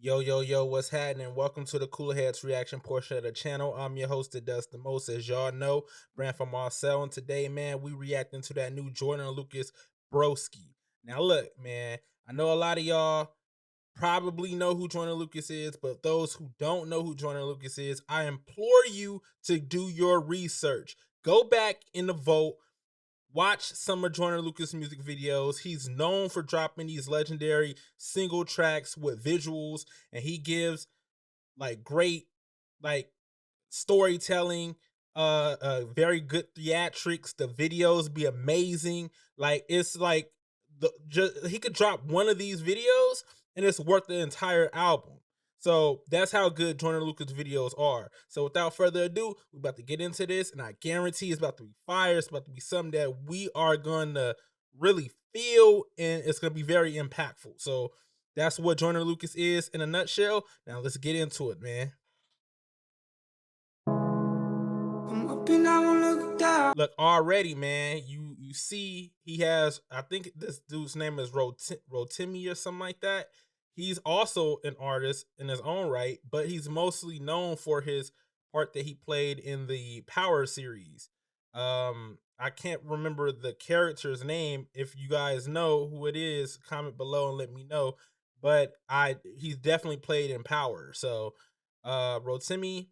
Yo, what's happening? Welcome to the Cooler Heads reaction portion of the channel. I'm your host that does the most, as y'all know, Brand from Marcel. And today, man, we reacting to that new Joyner Lucas Broski. Now, look, man, I know a lot of y'all probably know who Joyner Lucas is, but those who don't know who Joyner Lucas is, I implore you to do your research. Go back in the vote. Watch some of Joyner Lucas music videos. He's known for dropping these legendary single tracks with visuals, and he gives like great like storytelling, very good theatrics. The videos be amazing. Like it's like he could drop one of these videos and it's worth the entire album. So that's how good Joyner Lucas videos are. So without further ado, we're about to get into this, and I guarantee it's about to be fire. It's about to be something that we are going to really feel, and it's going to be very impactful. So that's what Joyner Lucas is in a nutshell. Now let's get into it, man. Look, already, man, you see he has, I think this dude's name is Rotimi or something like that. He's also an artist in his own right, but he's mostly known for his part that he played in the Power series. I can't remember the character's name. If you guys know who it is, comment below and let me know. But he's definitely played in Power. So Rotimi,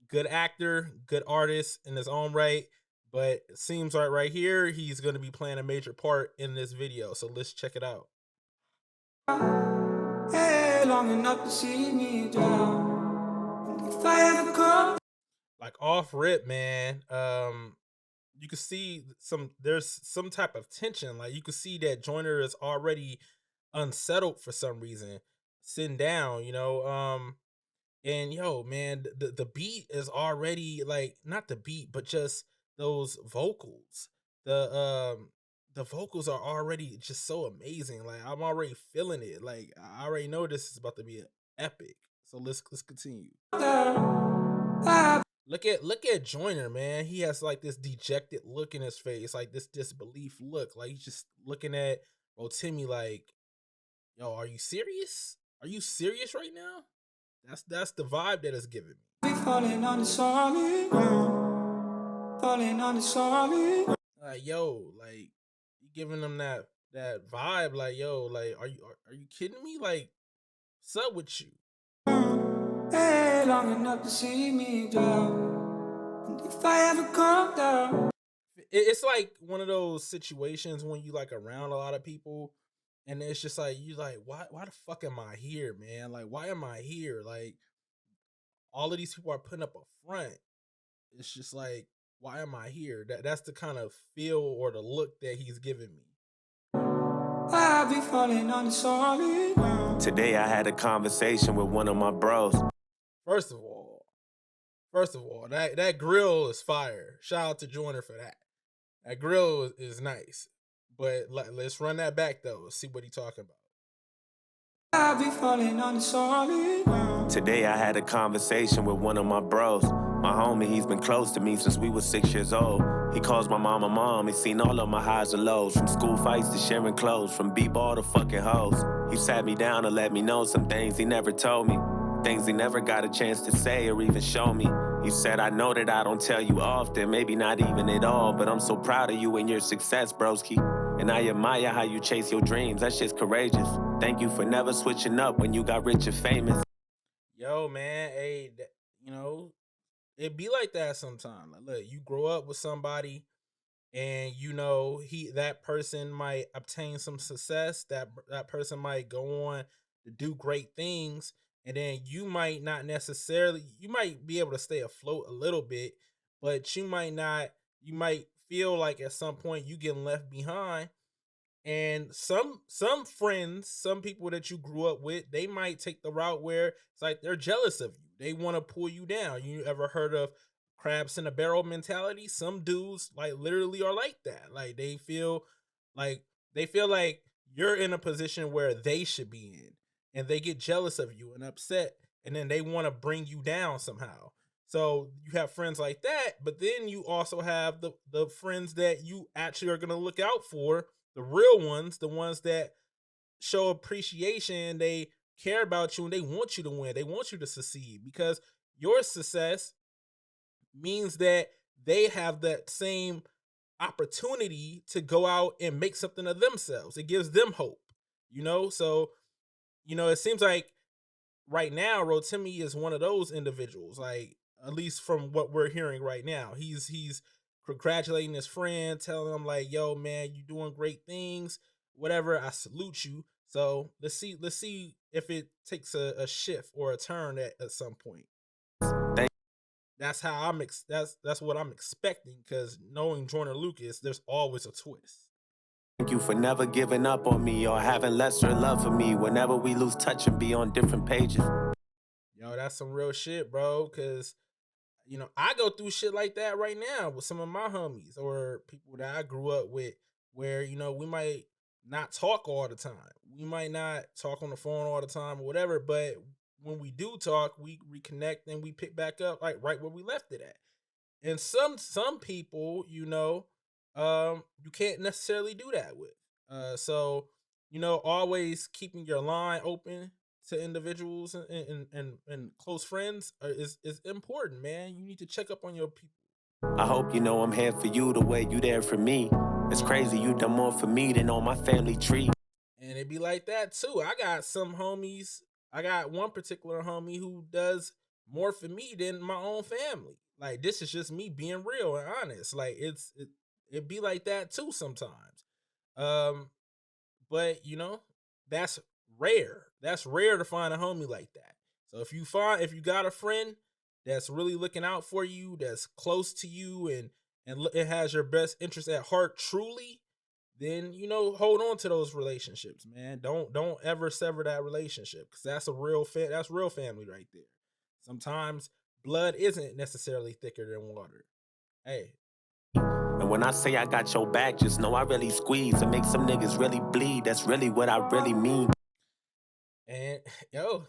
good actor, good artist in his own right. But it seems like right here he's going to be playing a major part in this video. So let's check it out. Hey, long enough to see me down. If I ever come, like off rip, man. You can see there's some type of tension. Like you can see that Joyner is already unsettled for some reason, sitting down, and yo, man, the beat is already like, not the beat, but just those vocals. The vocals are already just so amazing. Like I'm already feeling it. Like I already know this is about to be epic. So let's continue. Look at Joyner, man. He has like this dejected look in his face, like this disbelief look. Like he's just looking at Rotimi like, yo, are you serious? Are you serious right now? That's the vibe that it's giving me. Falling on the solid ground. Falling on the solid ground. Like, yo, like you giving them that vibe, like, yo, like, are you kidding me? Like, what's up with you? Hey, long enough to see me down. And if I ever come down, it's like one of those situations when you like around a lot of people, and it's just like you like, why the fuck am I here, man? Like, why am I here? Like, all of these people are putting up a front. It's just like, why am I here? That's the kind of feel or the look that he's giving me. I'll be falling on the solid ground. Today I had a conversation with one of my bros. First of all, that grill is fire. Shout out to Joyner for that. That grill is nice. But let's run that back though. See what he talking about. I'll be falling on the solid ground. Today I had a conversation with one of my bros. My homie, he's been close to me since we were 6 years old. He calls my mom. He's seen all of my highs and lows, from school fights to sharing clothes, from b-ball to fucking hoes. He sat me down and let me know some things he never told me, things he never got a chance to say or even show me. He said, I know that I don't tell you often, maybe not even at all, but I'm so proud of you and your success, broski. And I admire how you chase your dreams. That shit's courageous. Thank you for never switching up when you got rich and famous. Yo, man, hey, it be like that sometimes. Like, look, you grow up with somebody, and that person might obtain some success. That person might go on to do great things, and then you might not necessarily. You might be able to stay afloat a little bit, but you might not. You might feel like at some point you getting left behind. And some friends, some people that you grew up with, they might take the route where it's like they're jealous of you. They want to pull you down. You ever heard of crabs in a barrel mentality? Some dudes like literally are like that. Like they feel like you're in a position where they should be in, and they get jealous of you and upset, and then they want to bring you down somehow. So you have friends like that, but then you also have the friends that you actually are going to look out for, the real ones, the ones that show appreciation. They care about you and they want you to win. They want you to succeed because your success means that they have that same opportunity to go out and make something of themselves. It gives them hope, you know? So, it seems like right now Rotimi is one of those individuals, like at least from what we're hearing right now. He's congratulating his friend, telling him like, "Yo, man, you doing great things. Whatever, I salute you." So let's see if it takes a shift or a turn at some point. Thank That's how that's what I'm expecting because knowing Joyner Lucas, there's always a twist. you for never giving up on me or having lesser love for me whenever we lose touch and be on different pages. Yo, that's some real shit, bro. Cause I go through shit like that right now with some of my homies or people that I grew up with, where we might not talk all the time. We might not talk on the phone all the time or whatever, but when we do talk, we reconnect and we pick back up like right where we left it at. And some people, you can't necessarily do that with. So always keeping your line open to individuals and close friends is important, man. You need to check up on your people. I hope you know I'm here for you the way you there for me. It's crazy you done more for me than on my family tree. And it be like that too. I got some homies. I got one particular homie who does more for me than my own family. Like this is just me being real and honest. Like it be like that too sometimes. Um, but that's rare. That's rare to find a homie like that. So if you got a friend that's really looking out for you, that's close to you, and it has your best interest at heart truly, then hold on to those relationships, man. Don't ever sever that relationship because that's real family right there. Sometimes blood isn't necessarily thicker than water. Hey, And when I say I got your back, just know I really squeeze and make some niggas really bleed. That's really what I really mean. and yo,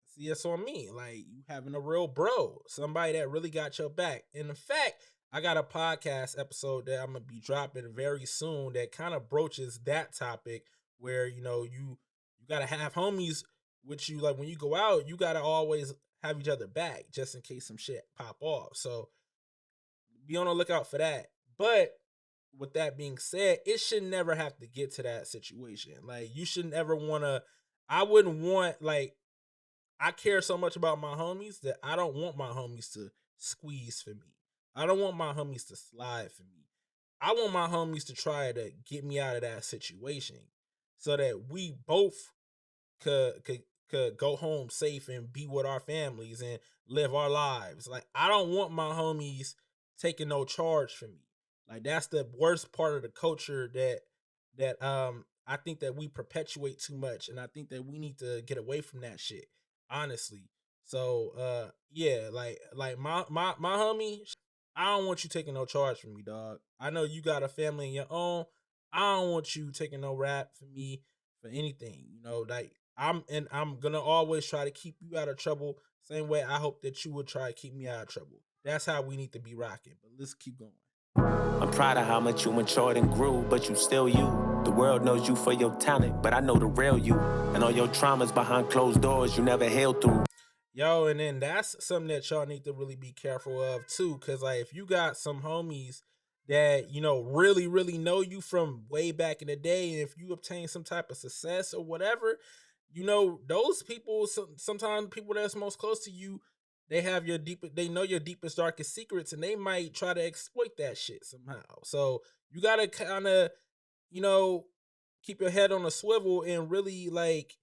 see, it's on me. Like you having a real bro, somebody that really got your back. And in fact, I got a podcast episode that I'm gonna be dropping very soon that kind of broaches that topic where you gotta have homies with you. Like when you go out, you gotta always have each other back just in case some shit pop off. So be on the lookout for that. But with that being said, it should never have to get to that situation. Like you should never want to. I wouldn't want like I care so much about my homies that I don't want my homies to squeeze for me. I don't want my homies to slide for me. I want my homies to try to get me out of that situation so that we both could go home safe and be with our families and live our lives. Like I don't want my homies taking no charge for me. Like that's the worst part of the culture that I think that we perpetuate too much, and I think that we need to get away from that shit. Honestly. So yeah, like my homie, I don't want you taking no charge from me, dog. I know you got a family of your own. I don't want you taking no rap for me for anything. Like I'm gonna always try to keep you out of trouble. Same way I hope that you would try to keep me out of trouble. That's how we need to be rocking. But let's keep going. I'm proud of how much you matured and grew, but you still you. The world knows you for your talent, but I know the real you. And all your traumas behind closed doors you never healed through. Yo, and then that's something that y'all need to really be careful of too. Cause like if you got some homies that, really, really know you from way back in the day, and if you obtain some type of success or whatever, those people, sometimes people that's most close to you, they know your deepest, darkest secrets, and they might try to exploit that shit somehow. So you gotta kind of, you know, keep your head on a swivel and really like,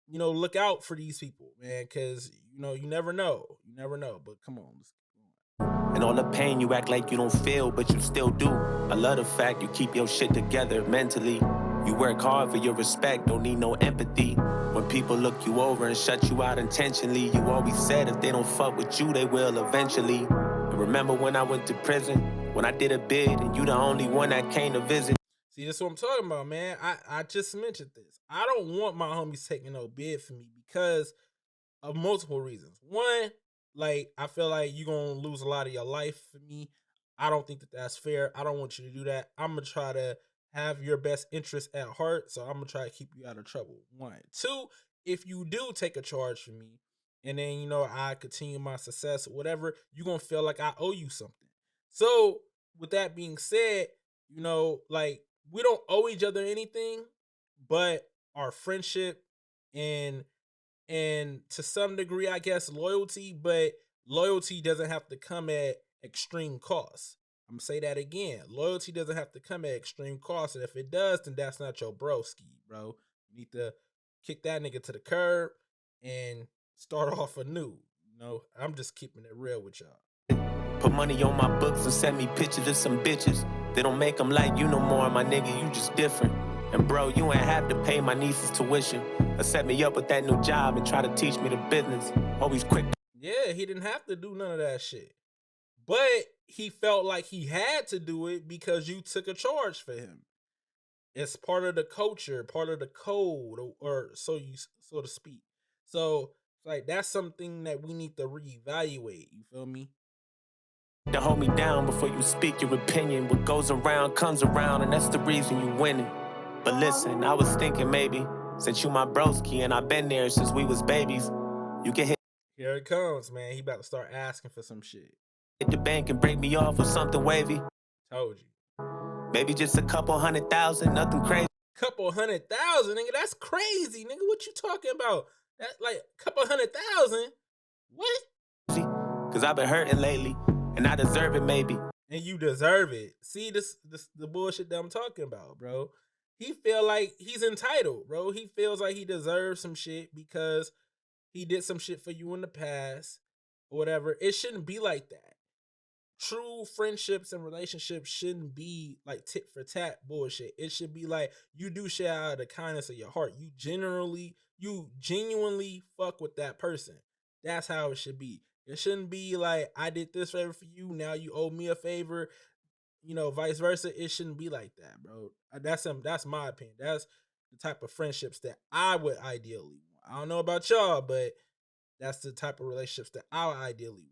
look out for these people, man, because you never know. You never know. But come on, let's keep going. And all the pain you act like you don't feel, but you still do. I love the fact you keep your shit together mentally. You work hard for your respect, don't need no empathy. When people look you over and shut you out intentionally, you always said if they don't fuck with you, they will eventually. And remember when I went to prison, when I did a bid and you the only one that came to visit. See, that's what I'm talking about, man. I just mentioned this. I don't want my homies taking no bid for me because of multiple reasons. One, like I feel like you're gonna lose a lot of your life for me. I don't think that that's fair. I don't want you to do that. I'm gonna try to have your best interest at heart, so I'm gonna try to keep you out of trouble. One, two. if you do take a charge from me, and then I continue my success, whatever, you're gonna feel like I owe you something. So with that being said, like we don't owe each other anything, but our friendship and to some degree, I guess, loyalty, but loyalty doesn't have to come at extreme costs. I'm gonna say that again. Loyalty doesn't have to come at extreme costs, and if it does, then that's not your broski, bro. You need to kick that nigga to the curb and start off anew. I'm just keeping it real with y'all. Put money on my books and send me pictures of some bitches. They don't make them like you no more, my nigga, you just different. And bro, you ain't have to pay my niece's tuition or set me up with that new job and try to teach me the business. Always quick. Yeah, he didn't have to do none of that shit. But he felt like he had to do it because you took a charge for him. It's part of the culture, part of the code, or so to speak. So like that's something that we need to reevaluate. You feel me? To hold me down before you speak your opinion. What goes around comes around, and that's the reason you winning. But listen, I was thinking maybe since you my broski and I've been there since we was babies, you can hit. Here it comes, man. He about to start asking for some shit. Hit the bank and break me off with something wavy. Told you. Maybe just a couple 100,000, nothing crazy. Couple 100,000, nigga. That's crazy, nigga. What you talking about? That like couple 100,000? What? Cause I've been hurting lately, and I deserve it, maybe. And you deserve it. See this the bullshit that I'm talking about, bro. He feel like he's entitled, bro. He feels like he deserves some shit because he did some shit for you in the past or whatever. It shouldn't be like that. True friendships and relationships shouldn't be like tit for tat bullshit. It should be like you do shit out of the kindness of your heart. You genuinely fuck with that person. That's how it should be. It shouldn't be like I did this favor for you, now you owe me a favor. Vice versa. It shouldn't be like that, bro. That's my opinion. That's the type of friendships that I would ideally want. I don't know about y'all, but that's the type of relationships that I would ideally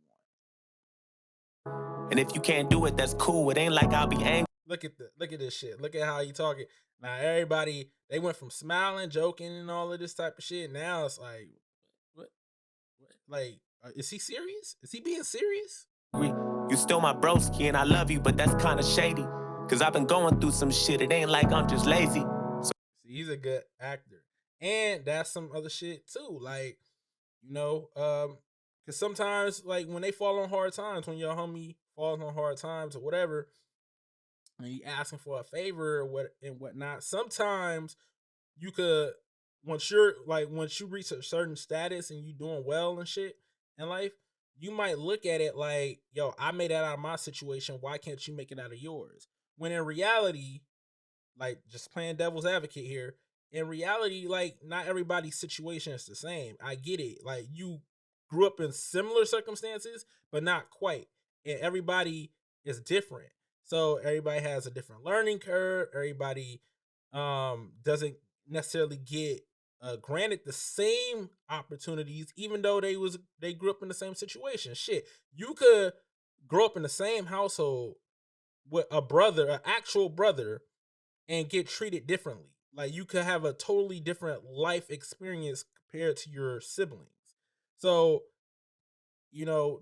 want. And if you can't do it, that's cool. It ain't like I'll be angry. Look at this shit. Look at how you talking. Now everybody, they went from smiling, joking, and all of this type of shit. Now it's like, what? Like, is he serious? Is he being serious? You still my broski and I love you, but that's kind of shady. Cause I've been going through some shit. It ain't like I'm just lazy. So see, he's a good actor. And that's some other shit too. Like, cause sometimes like when they fall on hard times, when your homie falls on hard times or whatever, and you asking for a favor or whatnot, sometimes you could once you reach a certain status and you doing well and shit in life, you might look at it like, yo, I made that out of my situation. Why can't you make it out of yours? When in reality, like just playing devil's advocate here, in reality, like not everybody's situation is the same. I get it. Like you grew up in similar circumstances, but not quite. And everybody is different. So everybody has a different learning curve. Everybody doesn't necessarily get granted the same opportunities, even though they grew up in the same situation. Shit, you could grow up in the same household with a brother, an actual brother, and get treated differently. Like you could have a totally different life experience compared to your siblings. So,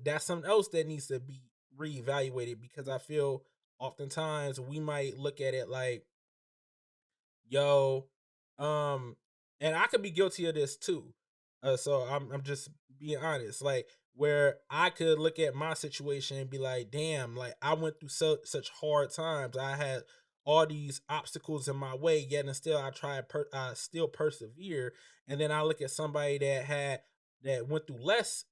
that's something else that needs to be reevaluated because I feel oftentimes we might look at it like, yo, and I could be guilty of this too. So I'm just being honest, like where I could look at my situation and be like, damn, like I went through such hard times. I had all these obstacles in my way, yet and still I still persevere. And then I look at somebody that went through less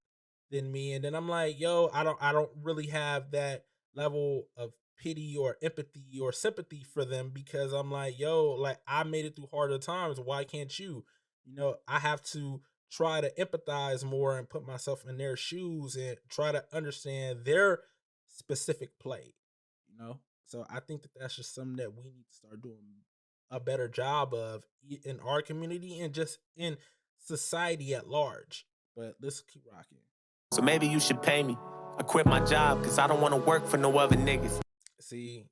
than me, and then I'm like, yo, I don't really have that level of pity or empathy or sympathy for them because I'm like, yo, like I made it through harder times. Why can't you? I have to try to empathize more and put myself in their shoes and try to understand their specific play. So I think that that's just something that we need to start doing a better job of in our community and just in society at large. But let's keep rocking. So maybe you should pay me. I quit my job because I don't want to work for no other niggas. See,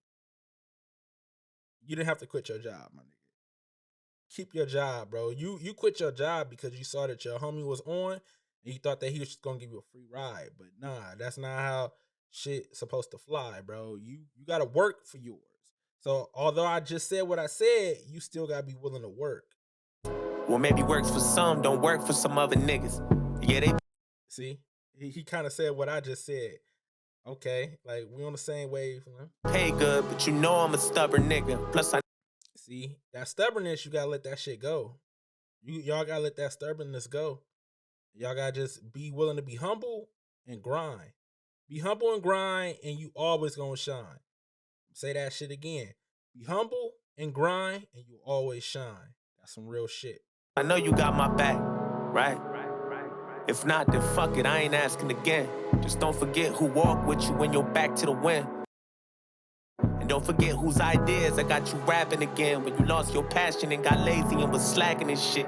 you didn't have to quit your job, my nigga. keep your job, bro. You quit your job because you saw that your homie was on and you thought that he was just gonna give you a free ride. But nah, that's not how shit supposed to fly, bro. You gotta work for yours. So although I just said what I said, you still gotta be willing to work. What maybe works for some, don't work for some other niggas. Yeah, they See? He kind of said what I just said. Okay, like we on the same wave. pay good, but you know I'm a stubborn nigga. Plus, I See, that stubbornness, you gotta let that shit go. Y'all gotta let that stubbornness go. Y'all gotta just be willing to be humble and grind. Be humble and grind, and you always gonna shine. Say that shit again. Be humble and grind, and you always shine. That's some real shit. I know you got my back, right? If not, then fuck it, I ain't asking again. Just don't forget who walked with you when you're back to the wind. And don't forget whose ideas I got you rapping again when you lost your passion and got lazy and was slacking and shit.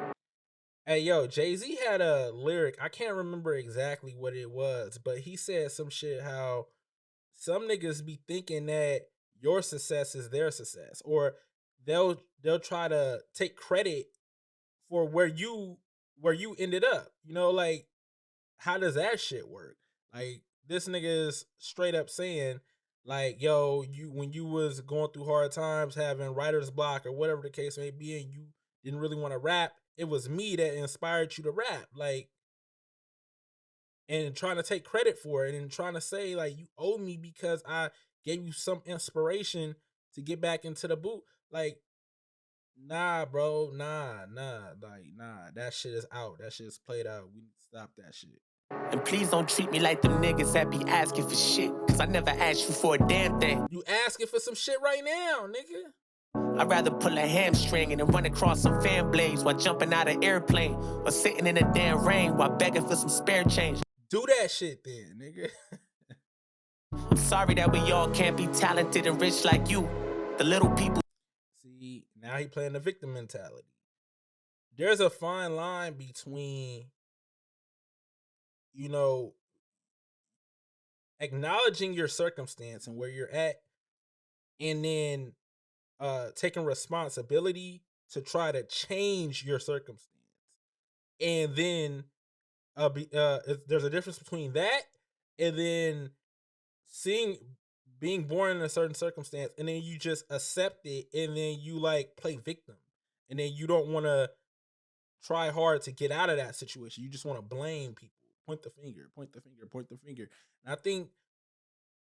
Hey, yo, Jay-Z had a lyric. I can't remember exactly what it was, but he said some shit how some niggas be thinking that your success is their success, or they'll try to take credit for where you ended up. You know, like how does that shit work? Like this nigga is straight up saying, like, yo, you when you was going through hard times, having writer's block or whatever the case may be, and you didn't really want to rap, it was me that inspired you to rap. Like, and trying to take credit for it and trying to say like you owe me because I gave you some inspiration to get back into the boot. Like, nah, bro, nah. That shit is out. That shit is played out. We need to stop that shit. And please don't treat me like them niggas that be asking for shit, cause I never asked you for a damn thing. You asking for some shit right now, nigga. I'd rather pull a hamstring and then run across some fan blades while jumping out of airplane or sitting in the damn rain while begging for some spare change. Do that shit then, nigga. I'm sorry that we all can't be talented and rich like you. The little people. See, now he playing the victim mentality. There's a fine line between, you know, acknowledging your circumstance and where you're at, and then taking responsibility to try to change your circumstance. And then there's a difference between that and then seeing being born in a certain circumstance and then you just accept it and then you like play victim and then you don't want to try hard to get out of that situation. You just want to blame people, point the finger, point the finger, point the finger. And I think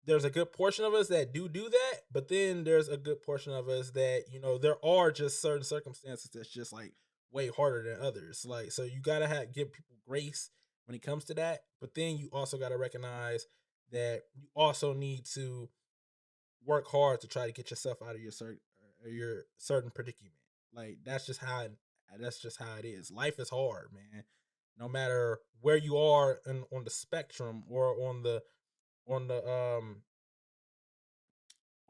there's a good portion of us that do that, but then there's a good portion of us that, you know, there are just certain circumstances that's just like way harder than others. Like, so you gotta give people grace when it comes to that, but then you also gotta recognize that you also need to work hard to try to get yourself out of your certain predicament. Like that's just how it is. Life is hard, man. No matter where you are on the spectrum or on the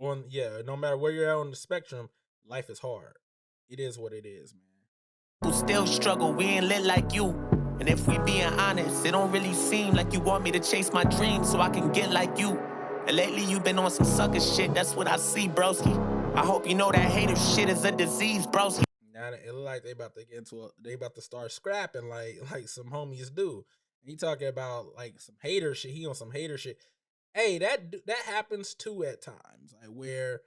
no matter where you're at on the spectrum, life is hard. It is what it is, man. Who still struggle, we ain't lit like you. And if we being honest, it don't really seem like you want me to chase my dreams so I can get like you. And lately you been on some sucker shit, that's what I see, broski. I hope you know that hater shit is a disease, broski. Now it look like they about to start scrapping like some homies do. He talking about like some hater shit. He on some hater shit. Hey, that happens too at times, like where,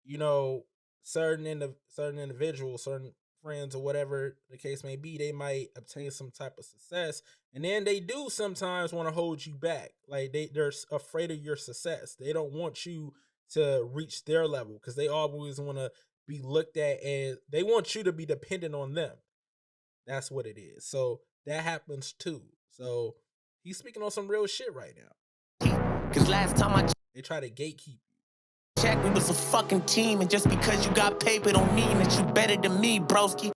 you know, certain individuals, certain friends or whatever the case may be, they might obtain some type of success, and then they do sometimes want to hold you back. Like they're afraid of your success. They don't want you to reach their level because they always want to be looked at as they want you to be dependent on them. That's what it is. So that happens too. So he's speaking on some real shit right now. Cause last time they try to gatekeep. Check, we was a fucking team, and just because you got paper don't mean that you better than me, broski.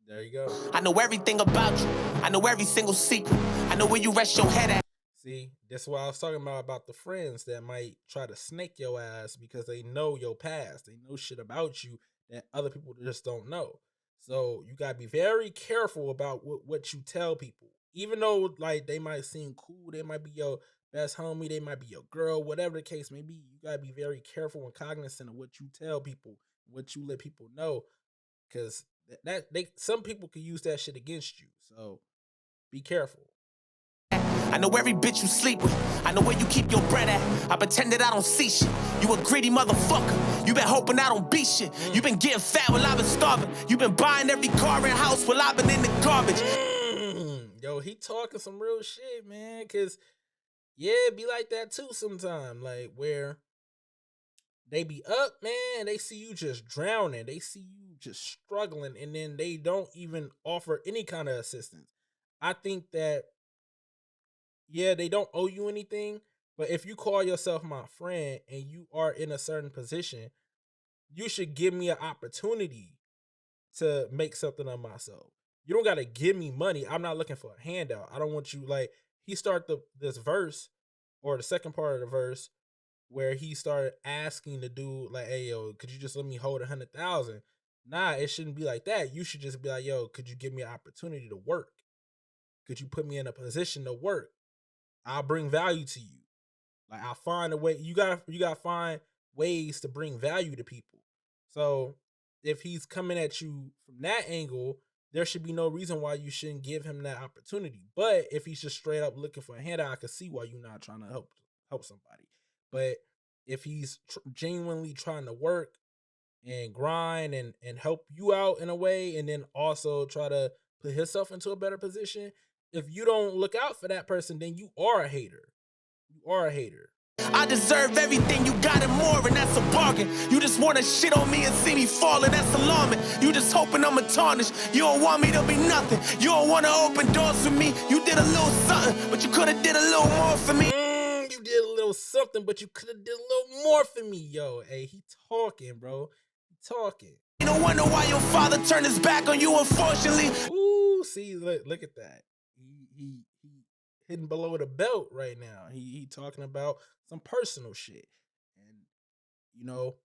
There you go. I know everything about you. I know every single secret. I know where you rest your head at. See, that's what I was talking about the friends that might try to snake your ass because they know your past. They know shit about you that other people just don't know. So you gotta be very careful about what you tell people. Even though like they might seem cool, they might be your best homie, they might be your girl, whatever the case may be, you gotta be very careful and cognizant of what you tell people, what you let people know, because Some people could use that shit against you. So be careful. I know every bitch you sleep with. I know where you keep your bread at. I pretend that I don't see shit. You a greedy motherfucker. You been hoping I don't be shit. You been getting fat while I've been starving. You been buying every car and house while I've been in the garbage. Yo, he talking some real shit, man. Cause yeah, it be like that too sometimes. Like where they be up, man. They see you just drowning. They see you just struggling, and then they don't even offer any kind of assistance. I think that yeah, they don't owe you anything, but if you call yourself my friend and you are in a certain position, you should give me an opportunity to make something of myself. You don't gotta give me money. I'm not looking for a handout. I don't want you like he start this verse or the second part of the verse where he started asking the dude like, "Hey yo, could you just let me hold 100,000?" Nah, it shouldn't be like that. You should just be like, "Yo, could you give me an opportunity to work? Could you put me in a position to work? I'll bring value to you. Like I'll find a way. You gotta find ways to bring value to people. So if he's coming at you from that angle, there should be no reason why you shouldn't give him that opportunity. But if he's just straight up looking for a handout, I can see why you're not trying to help somebody. But if he's genuinely trying to work and grind and help you out in a way, and then also try to put himself into a better position, if you don't look out for that person, then you are a hater. You are a hater. I deserve everything you got and more, and that's a bargain. You just wanna shit on me and see me falling, that's alarming. You just hoping I'ma tarnish. You don't want me to be nothing. You don't wanna open doors for me. You did a little something, but you could've did a little more for me. You did a little something, but you could've did a little more for me, yo. Hey, he talking, bro. He talking. You don't wonder why your father turned his back on you, unfortunately. Ooh, see, look at that. He hitting below the belt right now. He talking about some personal shit. And you know,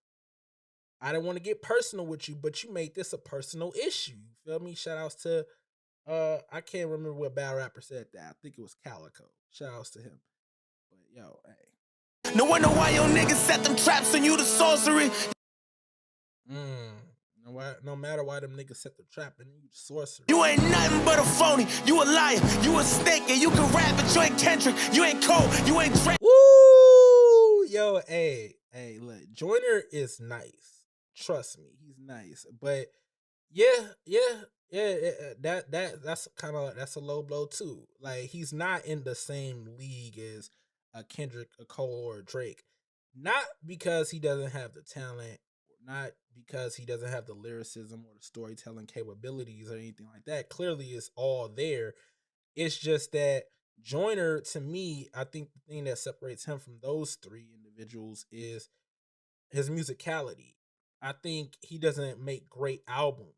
I didn't want to get personal with you, but you made this a personal issue. You feel me? Shout outs to I can't remember what bad rapper said that. I think it was Calico. Shout outs to him. But yo, hey. No wonder why your niggas set them traps on you to sorcery. No matter why them niggas set the trap in you, sorcery. You ain't nothing but a phony. You a liar. You a snake, and you can rap, but you ain't Kendrick. You ain't Cole. You ain't Drake. Woo! Yo, hey, look, Joyner is nice. Trust me, he's nice. But that's kind of that's a low blow too. Like he's not in the same league as a Kendrick, a Cole, or a Drake. Not because he doesn't have the talent, not because he doesn't have the lyricism or the storytelling capabilities or anything like that. Clearly, it's all there. It's just that Joyner, to me, I think the thing that separates him from those three individuals is his musicality. I think he doesn't make great albums.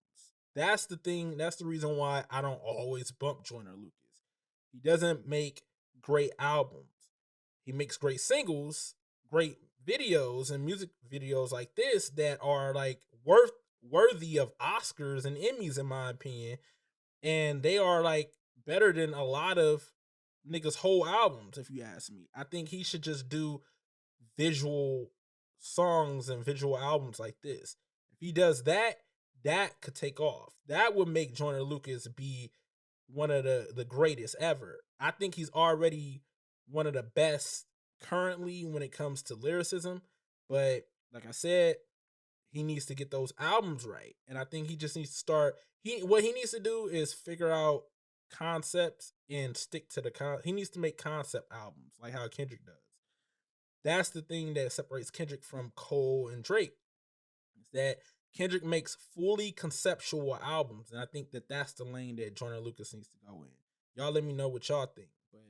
That's the thing. That's the reason why I don't always bump Joyner Lucas. He doesn't make great albums. He makes great singles, great videos, and music videos like this that are like worthy of Oscars and Emmys, in my opinion. And they are like better than a lot of niggas' whole albums, if you ask me. I think he should just do visual songs and visual albums like this. If he does that, that could take off. That would make Joyner Lucas be one of the greatest ever. I think he's already one of the best currently when it comes to lyricism, but like I said, he needs to get those albums right. And I think he just needs to start what he needs to do is figure out concepts and stick to he needs to make concept albums like how Kendrick does. That's the thing that separates Kendrick from Cole and Drake. Is that Kendrick makes fully conceptual albums, and I think that that's the lane that Joyner Lucas needs to go in. Y'all let me know what y'all think, but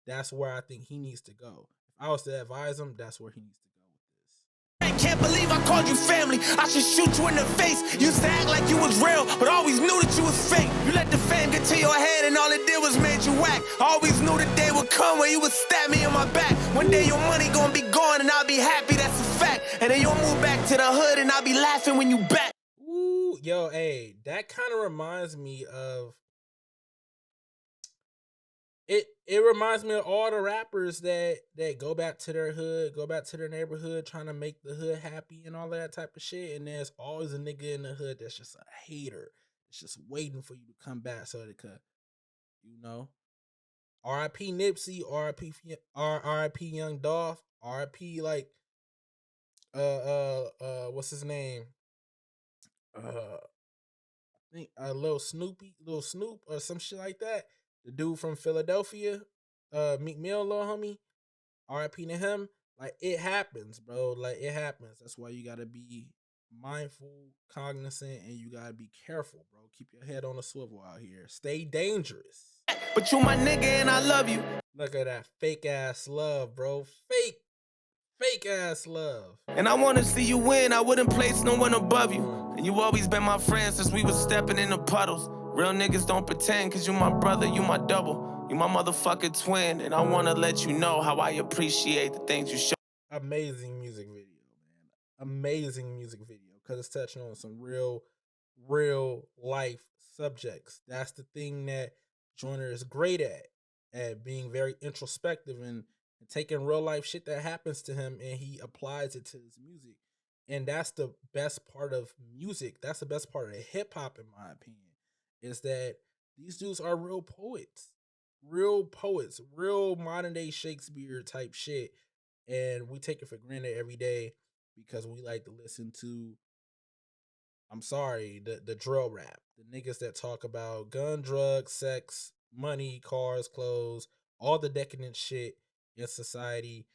that's where I think he needs to go. If I was to advise him, that's where he needs to go with this. I can't believe I called you family. I should shoot you in the face. You used to act like you was real, but always knew that you was fake. You let the fame get to your head, and all it did was made you whack. I always knew the day would come where you would stab me in my back. One day your money gonna be gone, and I'll be happy, that's a fact. And then you'll move back to the hood, and I'll be laughing when you back. Ooh, yo, hey, that kind of reminds me of it reminds me of all the rappers that go back to their hood, go back to their neighborhood, trying to make the hood happy and all that type of shit. And there's always a nigga in the hood that's just a hater, It's just waiting for you to come back so that it could, you know. R.I.P. Nipsey, R.I.P. Young Dolph, R.I.P. like what's his name? I think Little Snoop or some shit like that. The dude from Philadelphia, Meek Mill, little homie. R.I.P. to him. Like it happens, bro. Like it happens. That's why you gotta be mindful, cognizant, and you gotta be careful, bro. Keep your head on a swivel out here. Stay dangerous. But you my nigga and I love you. Look at that fake ass love, bro. Fake ass love. And I wanna see you win. I wouldn't place no one above you. And you always been my friend since we was stepping in the puddles. Real niggas don't pretend, cause you my brother, you my double. You my motherfucking twin. And I wanna let you know how I appreciate the things you show. Amazing music video, man. Amazing music video. Cause it's touching on some real life subjects. That's the thing that Joyner is great at being very introspective and taking real life shit that happens to him and he applies it to his music. And that's the best part of music. That's the best part of hip hop, in my opinion, is that these dudes are real poets, real modern day Shakespeare type shit. And we take it for granted every day because we like to listen to, I'm sorry, the drill rap, the niggas that talk about gun, drugs, sex, money, cars, clothes, all the decadent shit in society,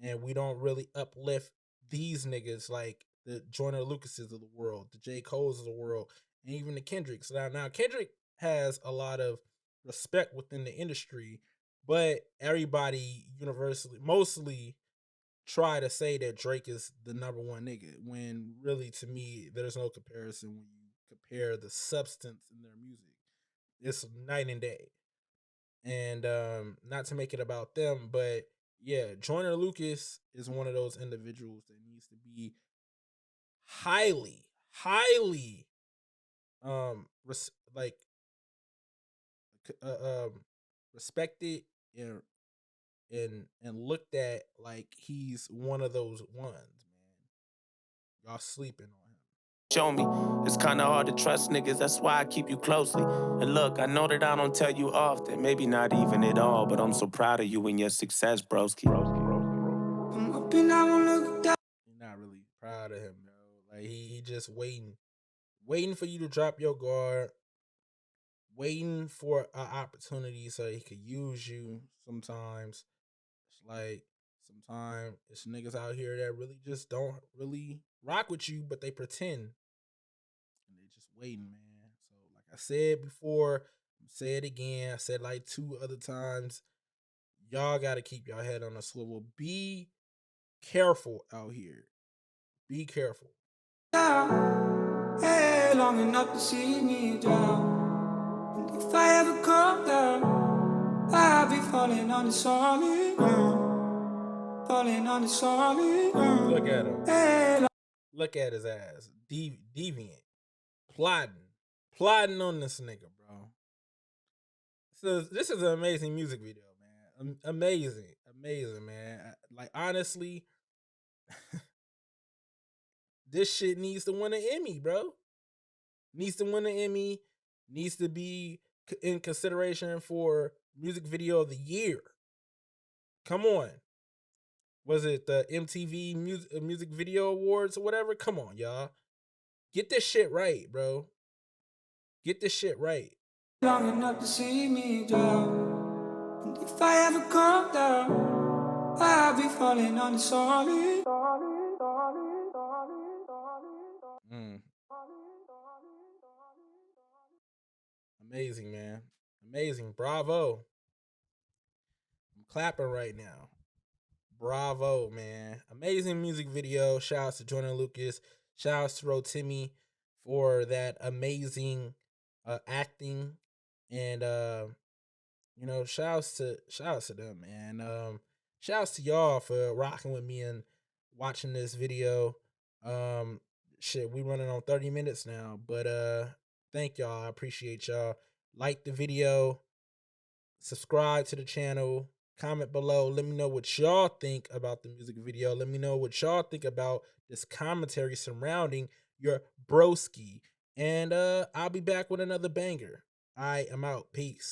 and we don't really uplift these niggas like the Joyner Lucases of the world, the J. Cole's of the world, and even the Kendricks. Now Kendrick has a lot of respect within the industry, but everybody universally, mostly try to say that Drake is the number one nigga when really to me there's no comparison when you compare the substance in their music. It's night and day. And not to make it about them, but yeah, Joyner Lucas is one of those individuals that needs to be highly like respected and looked at like he's one of those ones, man. Y'all sleeping on him. Show me. It's kinda hard to trust niggas, that's why I keep you closely. And look, I know that I don't tell you often, maybe not even at all, but I'm so proud of you and your success, broski. I'm up and I won't look down. You're not really proud of him, bro. Like he just waiting for you to drop your guard, waiting for an opportunity so he could use you. Sometimes it's like sometimes it's niggas out here that really just don't really rock with you, but they pretend and they just waiting, man. So like I said before, say it again. I said like 2 other times. Y'all got to keep y'all head on a swivel. Be careful out here. Be careful. Hey, long enough to see me down. And if I ever come down, I'll be falling on the solid ground. Falling on the solid ground. Look at him. Hey, look at his ass. Deviant. Plotting on this nigga, bro. So this is an amazing music video, man. Amazing, man. Like honestly, this shit needs to win an Emmy, bro. Needs to win an Emmy. Needs to be in consideration for music video of the year. Come on. Was it the MTV music video awards or whatever? Come on, y'all. Get this shit right, bro. Get this shit right. Long enough to see me down. And if I ever come down, I'll be falling on the solid. Amazing, man. Amazing. Bravo. I'm clapping right now. Bravo, man. Amazing music video. Shout out to Joyner Lucas. Shout out to Rotimi for that amazing acting. And you know, shout outs to them, man. Shout outs to y'all for rocking with me and watching this video. Shit, we running on 30 minutes now. But thank y'all. I appreciate y'all. Like the video, subscribe to the channel, comment below. Let me know what y'all think about the music video. Let me know what y'all think about this commentary surrounding your broski. And I'll be back with another banger. I am out. Peace.